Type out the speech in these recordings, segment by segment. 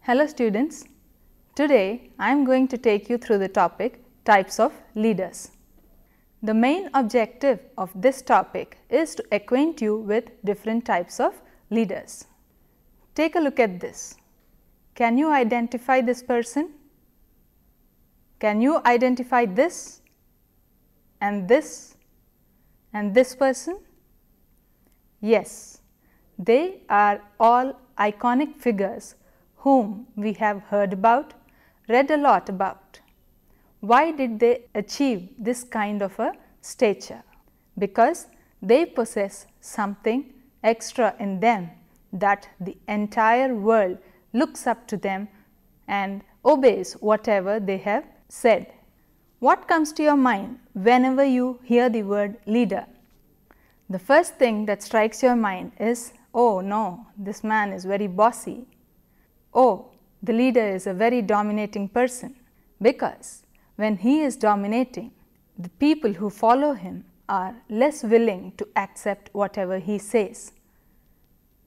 Hello students, today I am going to take you through the topic types of leaders. The main objective of this topic is to acquaint you with different types of leaders. Take a look at this. Can you identify this person? Can you identify this and this and this person? Yes, they are all iconic figures whom we have heard about, read a lot about. Why did they achieve this kind of a stature? Because they possess something extra in them that the entire world looks up to them and obeys whatever they have said. What comes to your mind whenever you hear the word leader? The first thing that strikes your mind is, oh no, this man is very bossy. Oh, the leader is a very dominating person, because when he is dominating, the people who follow him are less willing to accept whatever he says.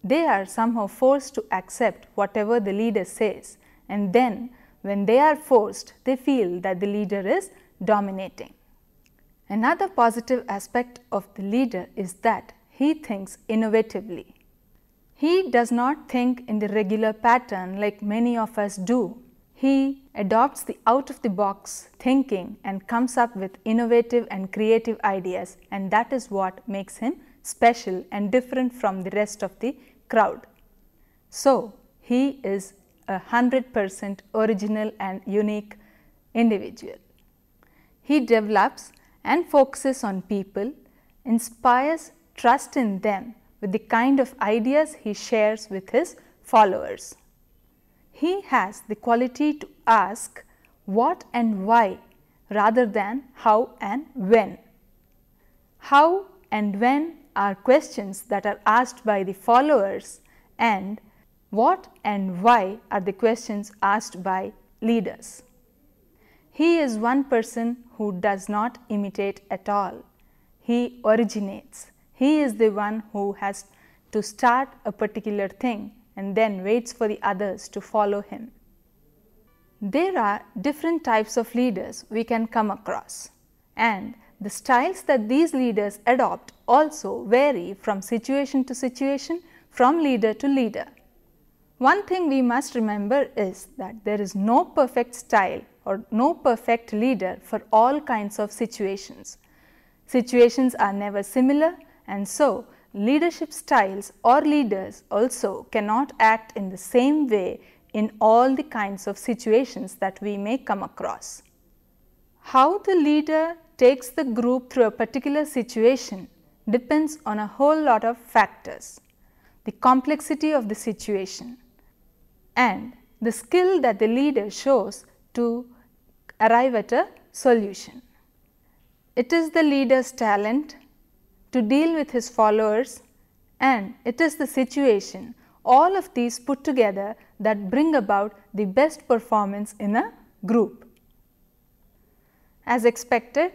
They are somehow forced to accept whatever the leader says, and then when they are forced, they feel that the leader is dominating. Another positive aspect of the leader is that he thinks innovatively. He does not think in the regular pattern like many of us do. He adopts the out-of-the-box thinking and comes up with innovative and creative ideas, and that is what makes him special and different from the rest of the crowd. So, he is 100% original and unique individual. He develops and focuses on people, inspires trust in them with the kind of ideas he shares with his followers. He has the quality to ask what and why rather than how and when. How and when are questions that are asked by the followers, and what and why are the questions asked by leaders. He is one person who does not imitate at all. He originates. He is the one who has to start a particular thing and then waits for the others to follow him. There are different types of leaders we can come across, and the styles that these leaders adopt also vary from situation to situation, from leader to leader. One thing we must remember is that there is no perfect style or no perfect leader for all kinds of situations. Situations are never similar, and so leadership styles or leaders also cannot act in the same way in all the kinds of situations that we may come across. How the leader takes the group through a particular situation depends on a whole lot of factors: the complexity of the situation and the skill that the leader shows to arrive at a solution. It is the leader's talent to deal with his followers, and it is the situation, all of these put together, that bring about the best performance in a group. As expected,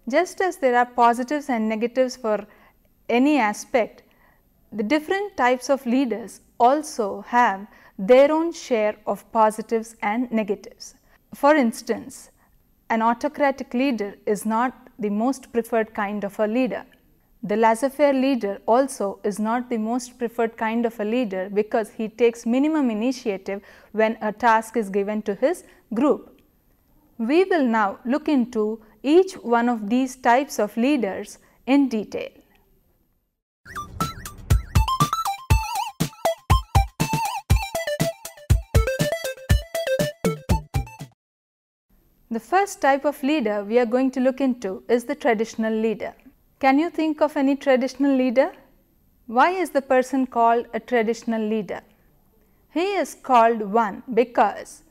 just as there are positives and negatives for any aspect, the different types of leaders also have their own share of positives and negatives. For instance, an autocratic leader is not the most preferred kind of a leader. The laissez-faire leader also is not the most preferred kind of a leader, because he takes minimum initiative when a task is given to his group. We will now look into each one of these types of leaders in detail. The first type of leader we are going to look into is the traditional leader. Can you think of any traditional leader? Why is the person called a traditional leader? He is called one because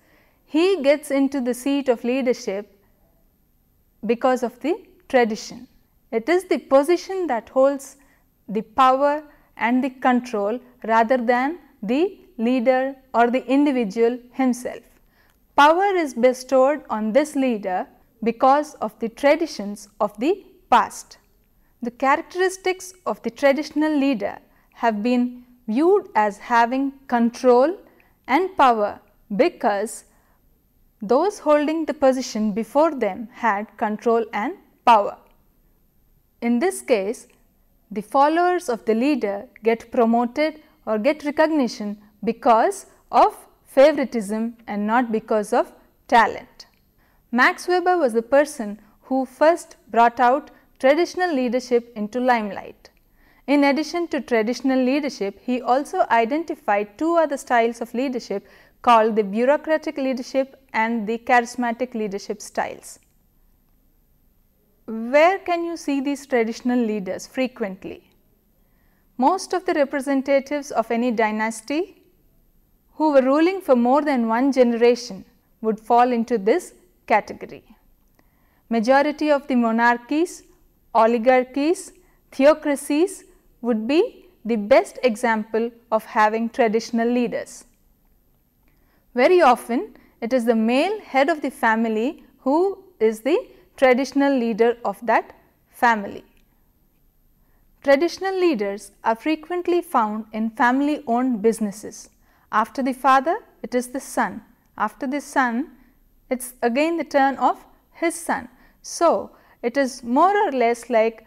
he gets into the seat of leadership because of the tradition. It is the position that holds the power and the control rather than the leader or the individual himself. Power is bestowed on this leader because of the traditions of the past. The characteristics of the traditional leader have been viewed as having control and power because those holding the position before them had control and power. In this case, the followers of the leader get promoted or get recognition because of favoritism and not because of talent. Max Weber was the person who first brought out traditional leadership into limelight. In addition to traditional leadership, he also identified two other styles of leadership called the bureaucratic leadership and the charismatic leadership styles. Where can you see these traditional leaders frequently? Most of the representatives of any dynasty who were ruling for more than one generation would fall into this category. Majority of the monarchies, oligarchies, theocracies would be the best example of having traditional leaders. Very often, it is the male head of the family who is the traditional leader of that family. Traditional leaders are frequently found in family-owned businesses. After the father, it is the son. After the son, it is again the turn of his son. So, it is more or less like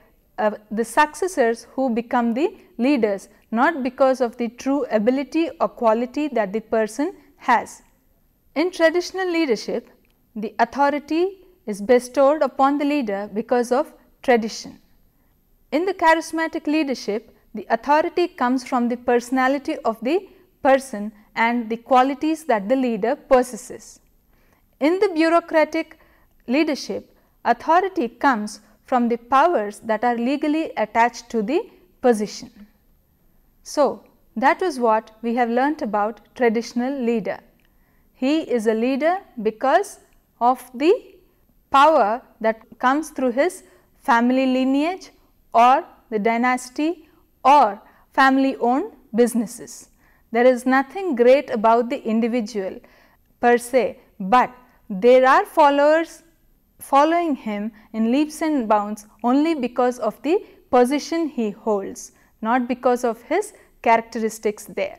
the successors who become the leaders, not because of the true ability or quality that the person has. In traditional leadership, the authority is bestowed upon the leader because of tradition. In the charismatic leadership, the authority comes from the personality of the person and the qualities that the leader possesses. In the bureaucratic leadership, authority comes from the powers that are legally attached to the position. So, that was what we have learnt about traditional leader. He is a leader because of the power that comes through his family lineage or the dynasty or family owned businesses. There is nothing great about the individual per se, but there are followers following him in leaps and bounds only because of the position he holds, not because of his characteristics there.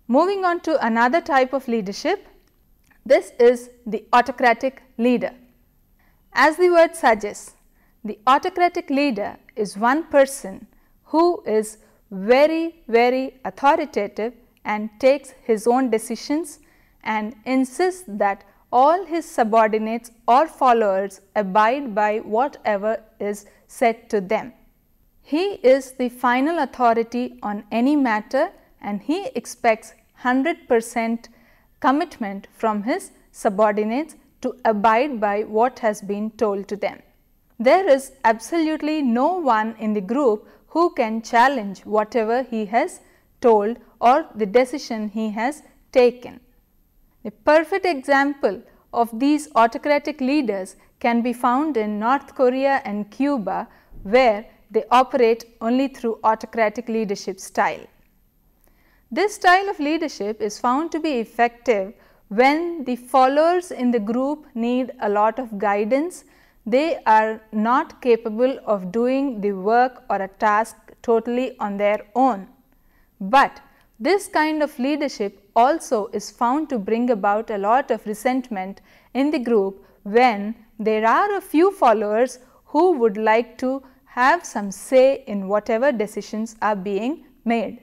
Moving on to another type of leadership, this is the autocratic leader. As the word suggests, the autocratic leader is one person who is very authoritative and takes his own decisions and insists that all his subordinates or followers abide by whatever is said to them. He is the final authority on any matter and he expects 100% commitment from his subordinates to abide by what has been told to them. There is absolutely no one in the group who can challenge whatever he has told or the decision he has taken. A perfect example of these autocratic leaders can be found in North Korea and Cuba, where they operate only through autocratic leadership style. This style of leadership is found to be effective when the followers in the group need a lot of guidance. They are not capable of doing the work or a task totally on their own. But this kind of leadership also is found to bring about a lot of resentment in the group when there are a few followers who would like to have some say in whatever decisions are being made.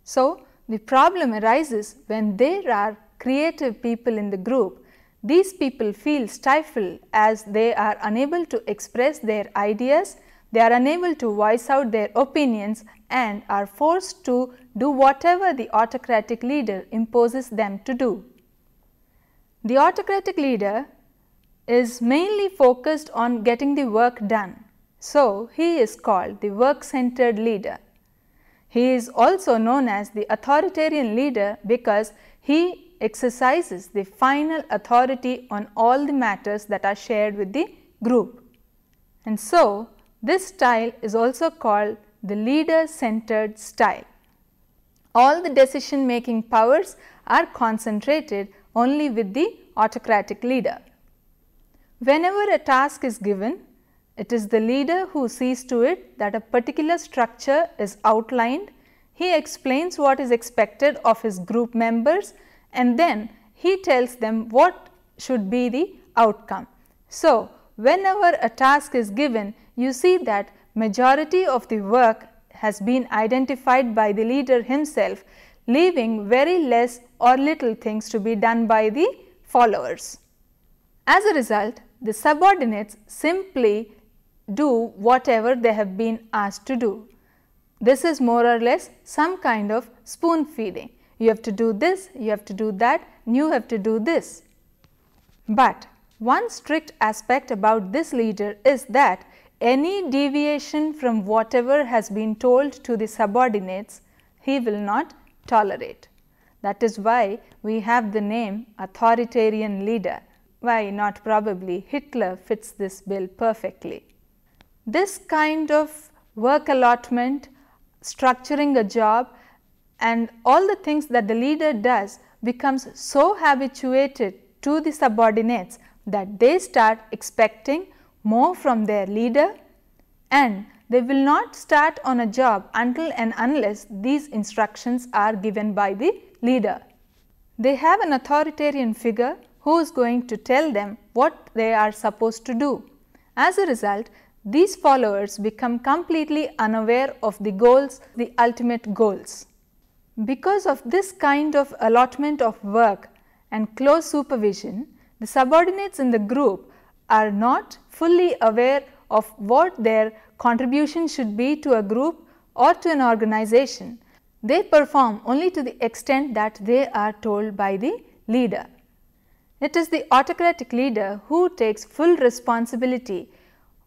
So, the problem arises when there are creative people in the group. These people feel stifled as they are unable to express their ideas, they are unable to voice out their opinions and are forced to do whatever the autocratic leader imposes them to do. The autocratic leader is mainly focused on getting the work done. So, he is called the work-centered leader. He is also known as the authoritarian leader because he exercises the final authority on all the matters that are shared with the group. And so, this style is also called the leader-centered style. All the decision making powers are concentrated only with the autocratic leader. Whenever a task is given, It is the leader who sees to it that a particular structure is outlined. He explains what is expected of his group members and then he tells them what should be the outcome. So, whenever a task is given, you see that majority of the work has been identified by the leader himself, leaving very less or little things to be done by the followers. As a result, the subordinates simply do whatever they have been asked to do. This is more or less some kind of spoon feeding. You have to do this, you have to do that, and you have to do this. But one strict aspect about this leader is that any deviation from whatever has been told to the subordinates, he will not tolerate. That is why we have the name authoritarian leader. Why not probably Hitler fits this bill perfectly. This kind of work allotment, structuring a job and all the things that the leader does becomes so habituated to the subordinates that they start expecting more from their leader and they will not start on a job until and unless these instructions are given by the leader. They have an authoritarian figure who is going to tell them what they are supposed to do. As a result, these followers become completely unaware of the goals, the ultimate goals. Because of this kind of allotment of work and close supervision, the subordinates in the group are not fully aware of what their contribution should be to a group or to an organization. They perform only to the extent that they are told by the leader. It is the autocratic leader who takes full responsibility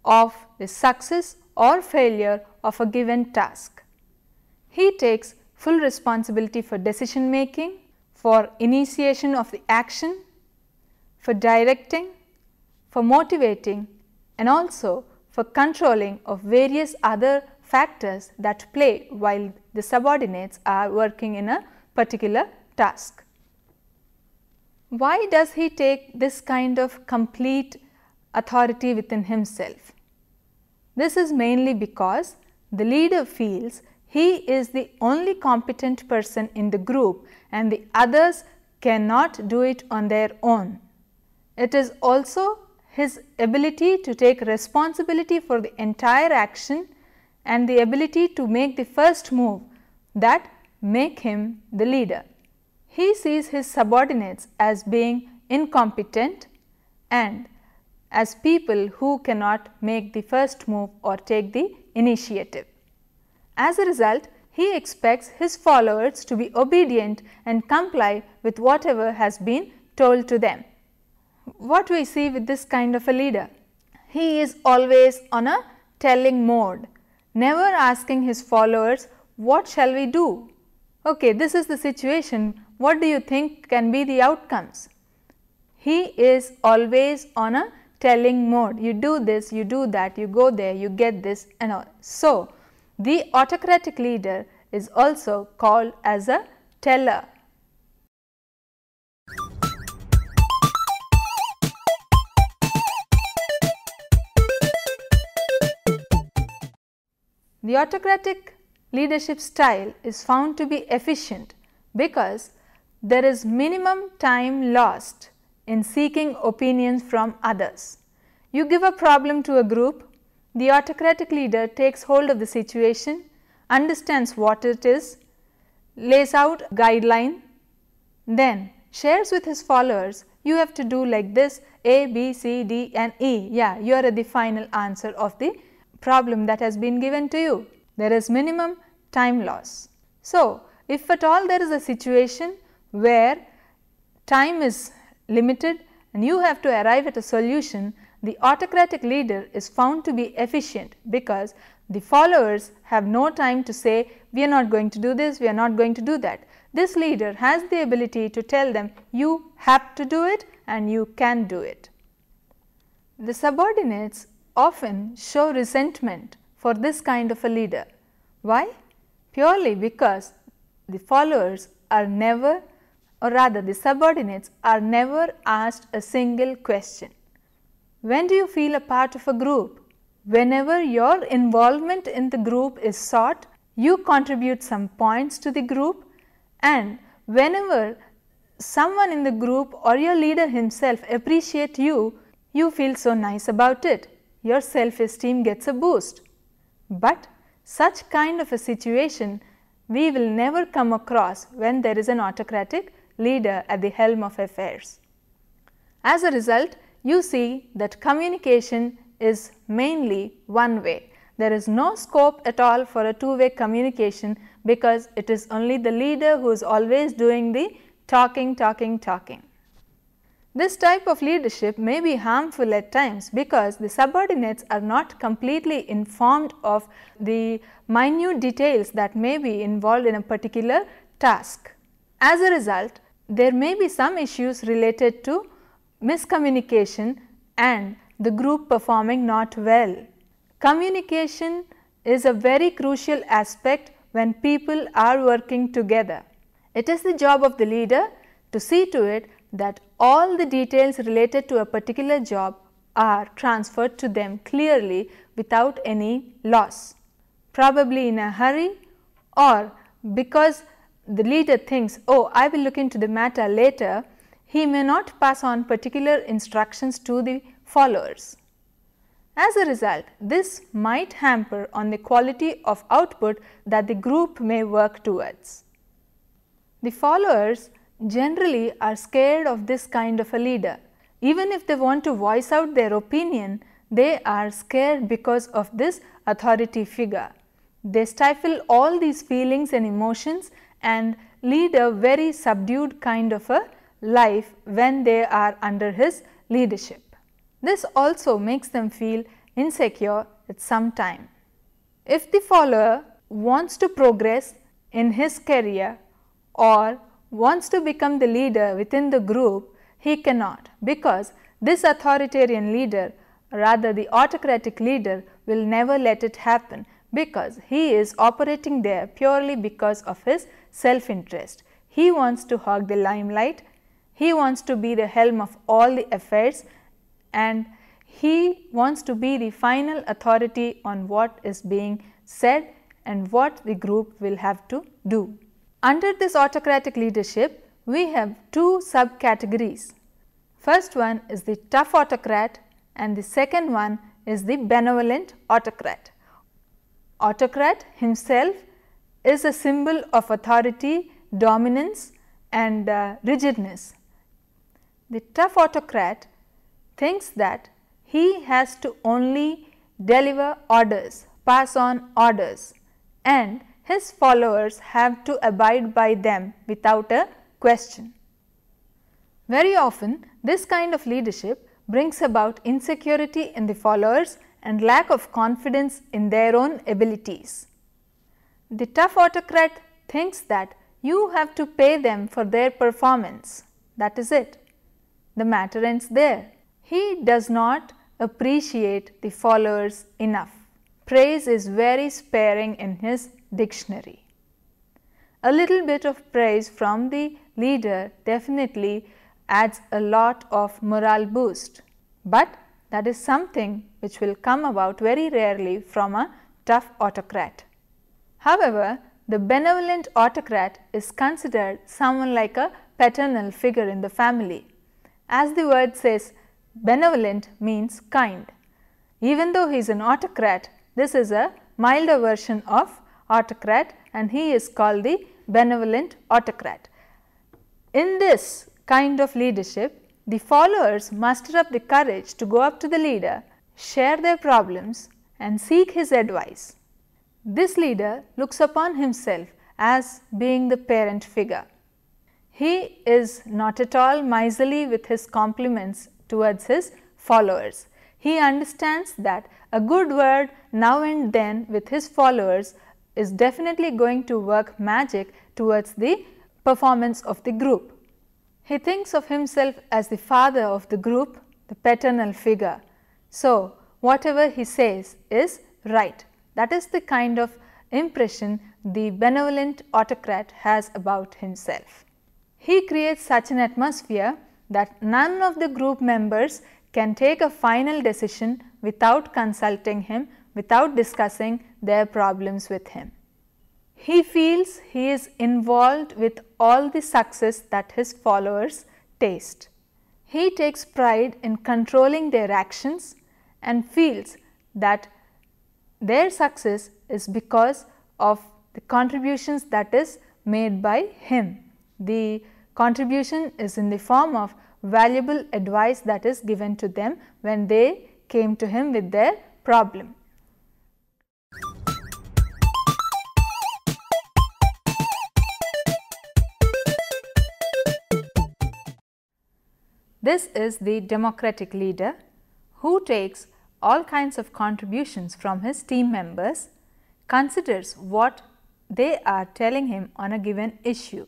of the success or failure of a given task. He takes full responsibility for decision making, for initiation of the action, for directing, for motivating and also for controlling of various other factors that play while the subordinates are working in a particular task. Why does he take this kind of complete authority within himself? This is mainly because the leader feels he is the only competent person in the group and the others cannot do it on their own. It is also his ability to take responsibility for the entire action and the ability to make the first move that make him the leader. He sees his subordinates as being incompetent and as people who cannot make the first move or take the initiative. As a result, he expects his followers to be obedient and comply with whatever has been told to them. What we see with this kind of a leader? He is always on a telling mode, never asking his followers, what shall we do? Okay, this is the situation, what do you think can be the outcomes? He is always on a telling mode, you do this, you do that, you go there, you get this and all. So, the autocratic leader is also called as a teller. The autocratic leadership style is found to be efficient because there is minimum time lost in seeking opinions from others. You give a problem to a group, the autocratic leader takes hold of the situation, understands what it is, lays out a guideline, then shares with his followers, you have to do like this A, B, C, D and E. Yeah, you are at the final answer of the problem that has been given to you. There is minimum time loss. So, if at all there is a situation where time is limited and you have to arrive at a solution, the autocratic leader is found to be efficient because the followers have no time to say, we are not going to do this, we are not going to do that. This leader has the ability to tell them, you have to do it and you can do it. The subordinates often show resentment for this kind of a leader. Why? Purely because the followers are never, or rather the subordinates are never asked a single question. When do you feel a part of a group? Whenever your involvement in the group is sought, you contribute some points to the group, and whenever someone in the group or your leader himself appreciate you, you feel so nice about it. Your self-esteem gets a boost. But such kind of a situation we will never come across when there is an autocratic leader at the helm of affairs. As a result, you see that communication is mainly one way. There is no scope at all for a two-way communication because it is only the leader who is always doing the talking. This type of leadership may be harmful at times because the subordinates are not completely informed of the minute details that may be involved in a particular task. As a result, there may be some issues related to miscommunication and the group performing not well. Communication is a very crucial aspect when people are working together. It is the job of the leader to see to it that all the details related to a particular job are transferred to them clearly without any loss. Probably in a hurry or because the leader thinks, oh, I will look into the matter later, he may not pass on particular instructions to the followers. As a result, this might hamper on the quality of output that the group may work towards. The followers generally are scared of this kind of a leader. Even if they want to voice out their opinion, they are scared because of this authority figure. They stifle all these feelings and emotions and lead a very subdued kind of a life when they are under his leadership. This also makes them feel insecure at some time. If the follower wants to progress in his career or wants to become the leader within the group, he cannot, because this authoritarian leader, rather the autocratic leader, will never let it happen, because he is operating there purely because of his self-interest. He wants to hog the limelight, he wants to be the helm of all the affairs, and he wants to be the final authority on what is being said and what the group will have to do. Under this autocratic leadership, we have two subcategories. First one is the tough autocrat and the second one is the benevolent autocrat. Autocrat himself is a symbol of authority, dominance and rigidness. The tough autocrat thinks that he has to only deliver orders, pass on orders, and his followers have to abide by them without a question. Very often, this kind of leadership brings about insecurity in the followers and lack of confidence in their own abilities. The tough autocrat thinks that you have to pay them for their performance. That is it. The matter ends there. He does not appreciate the followers enough. Praise is very sparing in his dictionary. A little bit of praise from the leader definitely adds a lot of morale boost, but that is something which will come about very rarely from a tough autocrat. However, the benevolent autocrat is considered someone like a paternal figure in the family. As the word says, benevolent means kind. Even though he is an autocrat, this is a milder version of autocrat and he is called the benevolent autocrat. In this kind of leadership, the followers muster up the courage to go up to the leader, share their problems and seek his advice. This leader looks upon himself as being the parent figure. He is not at all miserly with his compliments towards his followers. He understands that a good word now and then with his followers is definitely going to work magic towards the performance of the group. He thinks of himself as the father of the group, the paternal figure. So, whatever he says is right. That is the kind of impression the benevolent autocrat has about himself. He creates such an atmosphere that none of the group members can take a final decision without consulting him, without discussing their problems with him. He feels he is involved with all the success that his followers taste. He takes pride in controlling their actions and feels that their success is because of the contributions that is made by him. The contribution is in the form of valuable advice that is given to them when they came to him with their problem. This is the democratic leader who takes all kinds of contributions from his team members, considers what they are telling him on a given issue.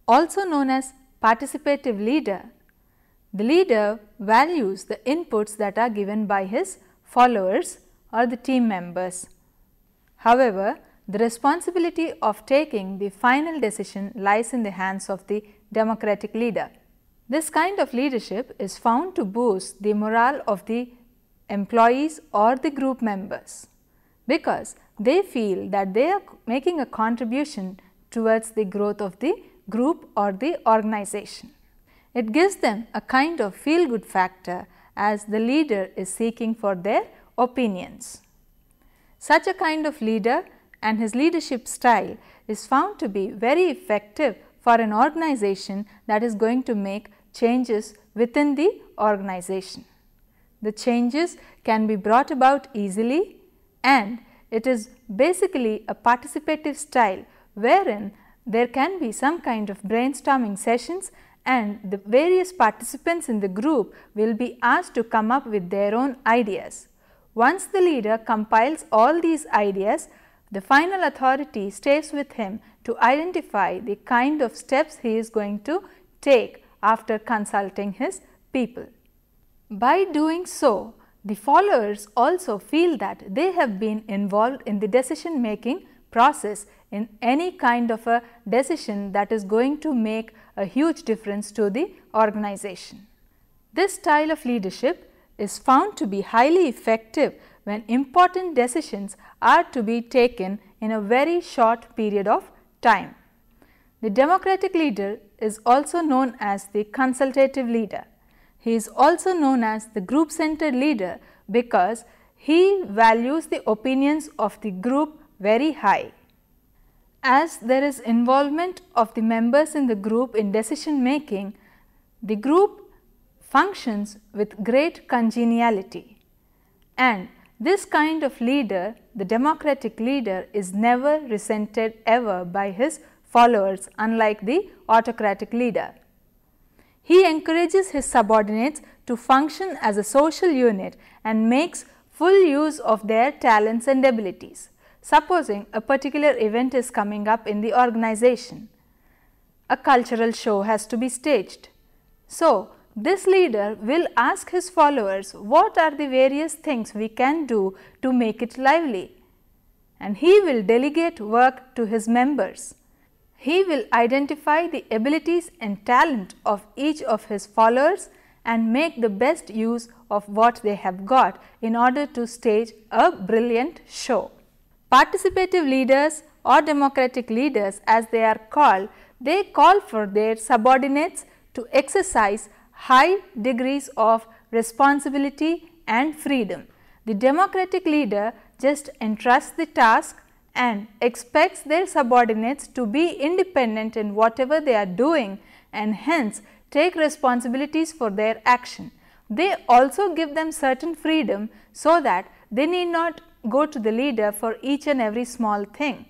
Also known as participative leader, the leader values the inputs that are given by his followers or the team members. However, the responsibility of taking the final decision lies in the hands of the democratic leader. This kind of leadership is found to boost the morale of the employees or the group members, because they feel that they are making a contribution towards the growth of the group or the organization. It gives them a kind of feel-good factor as the leader is seeking for their opinions. Such a kind of leader and his leadership style is found to be very effective for an organization that is going to make changes within the organization. The changes can be brought about easily, and it is basically a participative style wherein there can be some kind of brainstorming sessions and the various participants in the group will be asked to come up with their own ideas. Once the leader compiles all these ideas, the final authority stays with him to identify the kind of steps he is going to take after consulting his people. By doing so, the followers also feel that they have been involved in the decision making process in any kind of a decision that is going to make a huge difference to the organization. This style of leadership is found to be highly effective when important decisions are to be taken in a very short period of time. The democratic leader is also known as the consultative leader. He is also known as the group-centered leader because he values the opinions of the group very high. As there is involvement of the members in the group in decision making, the group functions with great congeniality, and this kind of leader, the democratic leader, is never resented ever by his followers, unlike the autocratic leader. He encourages his subordinates to function as a social unit and makes full use of their talents and abilities. Supposing a particular event is coming up in the organization, a cultural show has to be staged. So, this leader will ask his followers what are the various things we can do to make it lively, and he will delegate work to his members. He will identify the abilities and talent of each of his followers and make the best use of what they have got in order to stage a brilliant show. Participative leaders or democratic leaders, as they are called, they call for their subordinates to exercise high degrees of responsibility and freedom. The democratic leader just entrusts the task and expects their subordinates to be independent in whatever they are doing and hence take responsibilities for their action. They also give them certain freedom so that they need not go to the leader for each and every small thing.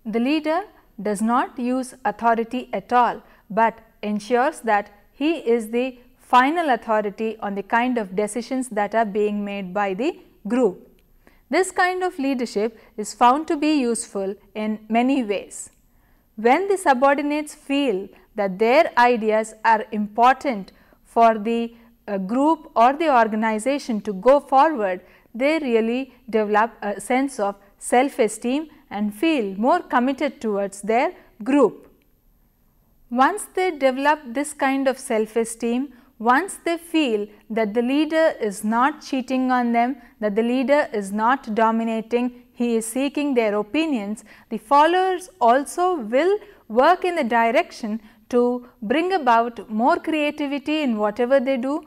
The leader does not use authority at all, but ensures that he is the final authority on the kind of decisions that are being made by the group. This kind of leadership is found to be useful in many ways. When the subordinates feel that their ideas are important for the group or the organization to go forward, they really develop a sense of self-esteem and feel more committed towards their group. Once they develop this kind of self-esteem, once they feel that the leader is not cheating on them, that the leader is not dominating, he is seeking their opinions, the followers also will work in the direction to bring about more creativity in whatever they do,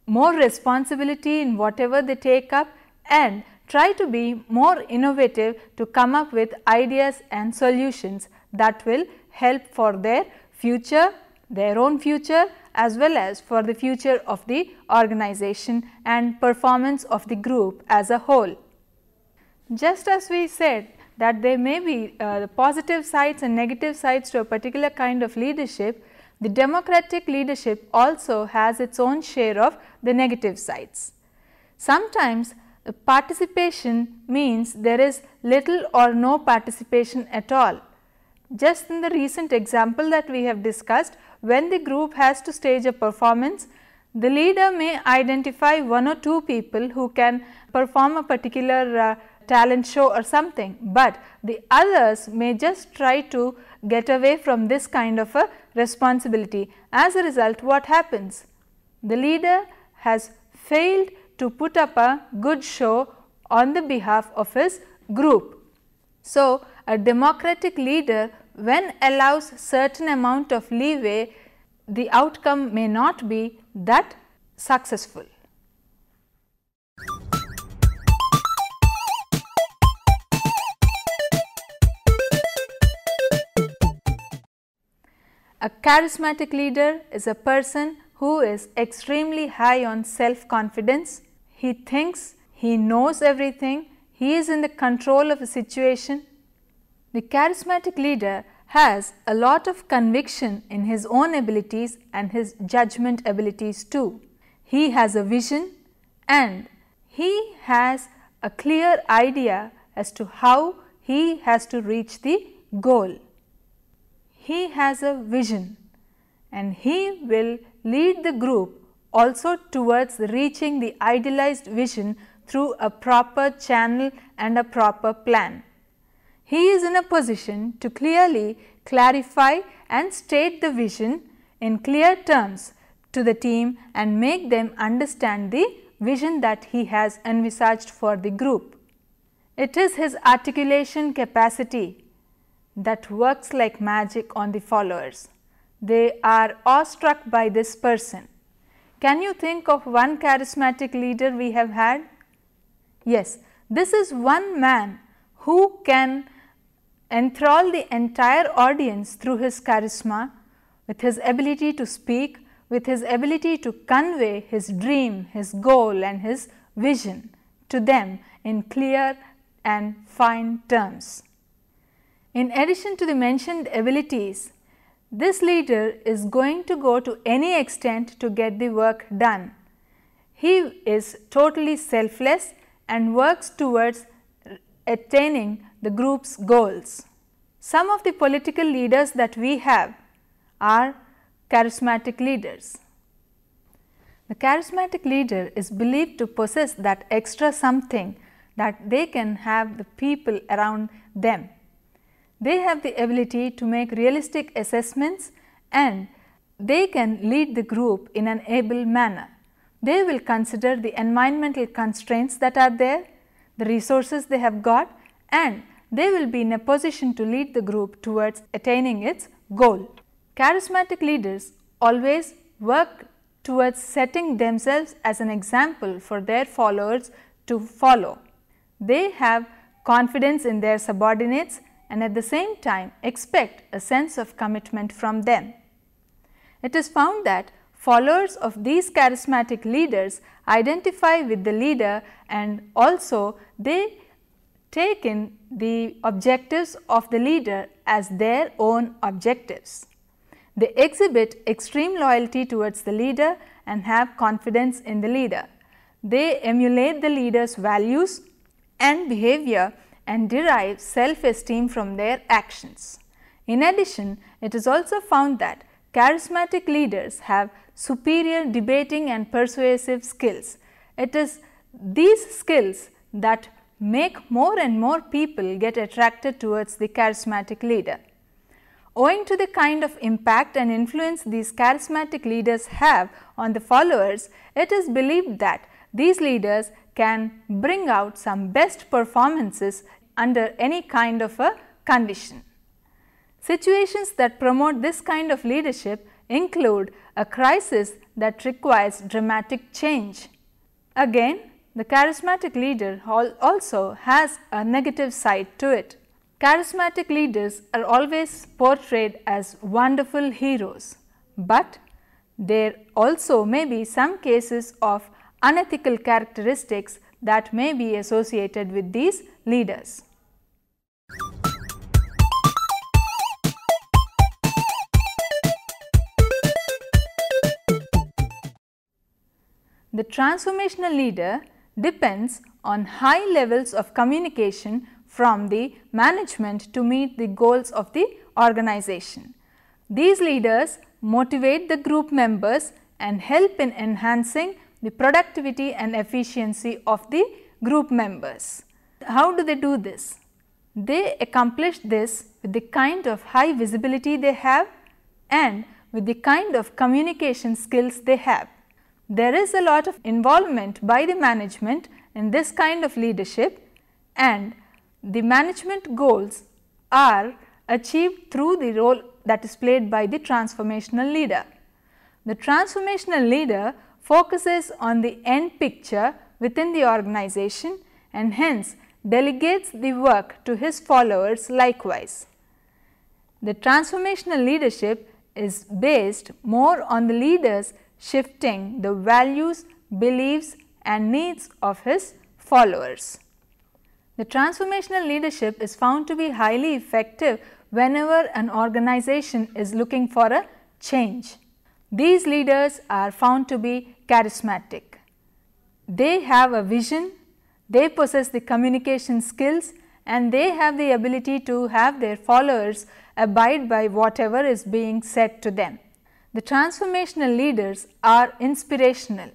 more responsibility in whatever they take up, and try to be more innovative to come up with ideas and solutions that will help for their future, their own future, as well as for the future of the organization and performance of the group as a whole. Just as we said that there may be positive sides and negative sides to a particular kind of leadership, the democratic leadership also has its own share of the negative sides. Sometimes participation means there is little or no participation at all. Just in the recent example that we have discussed, when the group has to stage a performance, the leader may identify 1 or 2 people who can perform a particular talent show or something, but the others may just try to get away from this kind of a responsibility. As a result, what happens? The leader has failed to put up a good show on the behalf of his group. So, a democratic leader, when allows certain amount of leeway, the outcome may not be that successful. A charismatic leader is a person who is extremely high on self-confidence. He thinks he knows everything, he is in the control of a situation. The charismatic leader has a lot of conviction in his own abilities and his judgment abilities too. He has a vision and he has a clear idea as to how he has to reach the goal. He has a vision and he will lead the group also towards reaching the idealized vision through a proper channel and a proper plan. He is in a position to clearly clarify and state the vision in clear terms to the team and make them understand the vision that he has envisaged for the group. It is his articulation capacity that works like magic on the followers. They are awestruck by this person. Can you think of one charismatic leader we have had? Yes, this is one man who can enthrall the entire audience through his charisma, with his ability to speak, with his ability to convey his dream, his goal and his vision to them in clear and fine terms. In addition to the mentioned abilities, this leader is going to go to any extent to get the work done. He is totally selfless and works towards attaining the group's goals. Some of the political leaders that we have are charismatic leaders. The charismatic leader is believed to possess that extra something that they can have the people around them. They have the ability to make realistic assessments and they can lead the group in an able manner. They will consider the environmental constraints that are there, the resources they have got, and they will be in a position to lead the group towards attaining its goal. Charismatic leaders always work towards setting themselves as an example for their followers to follow. They have confidence in their subordinates and at the same time expect a sense of commitment from them. It is found that followers of these charismatic leaders identify with the leader and also they take in the objectives of the leader as their own objectives. They exhibit extreme loyalty towards the leader and have confidence in the leader. They emulate the leader's values and behavior and derive self-esteem from their actions. In addition, it is also found that charismatic leaders have superior debating and persuasive skills. It is these skills that make more and more people get attracted towards the charismatic leader. Owing to the kind of impact and influence these charismatic leaders have on the followers, it is believed that these leaders can bring out some best performances under any kind of a condition. Situations that promote this kind of leadership include a crisis that requires dramatic change. Again, the charismatic leader also has a negative side to it. Charismatic leaders are always portrayed as wonderful heroes, but there also may be some cases of unethical characteristics that may be associated with these leaders. The transformational leader depends on high levels of communication from the management to meet the goals of the organization. These leaders motivate the group members and help in enhancing the productivity and efficiency of the group members. How do they do this? They accomplish this with the kind of high visibility they have and with the kind of communication skills they have. There is a lot of involvement by the management in this kind of leadership, and the management goals are achieved through the role that is played by the transformational leader. The transformational leader focuses on the end picture within the organization and hence delegates the work to his followers likewise. The transformational leadership is based more on the leaders shifting the values, beliefs and needs of his followers. The transformational leadership is found to be highly effective whenever an organization is looking for a change. These leaders are found to be charismatic. They have a vision, they possess the communication skills and they have the ability to have their followers abide by whatever is being said to them. The transformational leaders are inspirational.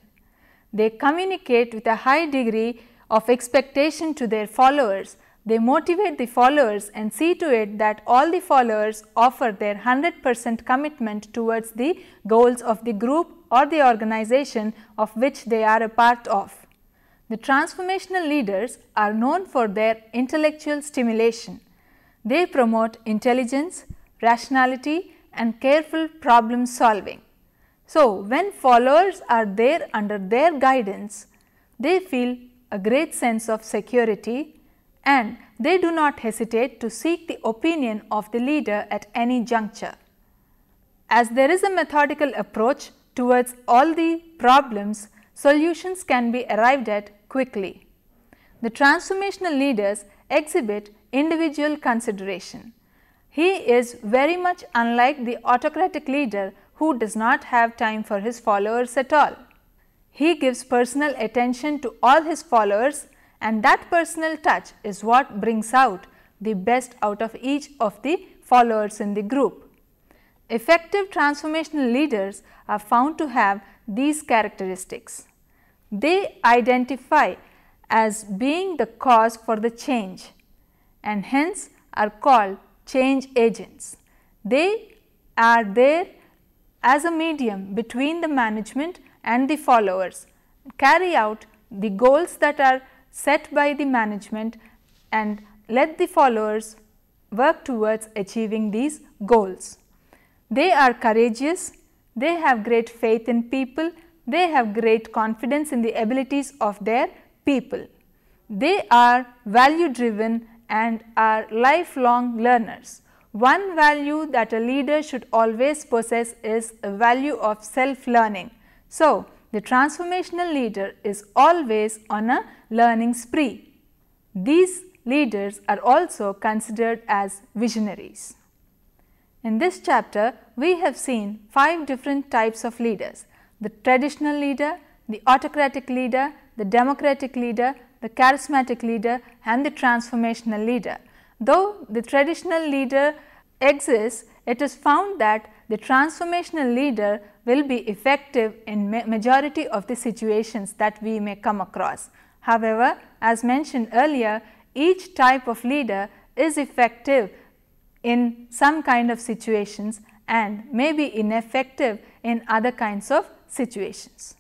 They communicate with a high degree of expectation to their followers. They motivate the followers and see to it that all the followers offer their 100% commitment towards the goals of the group or the organization of which they are a part of. The transformational leaders are known for their intellectual stimulation. They promote intelligence, rationality and careful problem solving. So, when followers are there under their guidance, they feel a great sense of security and they do not hesitate to seek the opinion of the leader at any juncture. As there is a methodical approach towards all the problems, solutions can be arrived at quickly. The transformational leaders exhibit individual consideration. He is very much unlike the autocratic leader who does not have time for his followers at all. He gives personal attention to all his followers and that personal touch is what brings out the best out of each of the followers in the group. Effective transformational leaders are found to have these characteristics. They identify as being the cause for the change and hence are called change agents. They are there as a medium between the management and the followers, carry out the goals that are set by the management and let the followers work towards achieving these goals. They are courageous, they have great faith in people, they have great confidence in the abilities of their people. They are value driven and are lifelong learners. One value that a leader should always possess is a value of self-learning. So, the transformational leader is always on a learning spree. These leaders are also considered as visionaries. In this chapter, we have seen 5 different types of leaders: the traditional leader, the autocratic leader, the democratic leader, the charismatic leader and the transformational leader. Though the traditional leader exists, it is found that the transformational leader will be effective in majority of the situations that we may come across. However, as mentioned earlier, each type of leader is effective in some kind of situations and may be ineffective in other kinds of situations.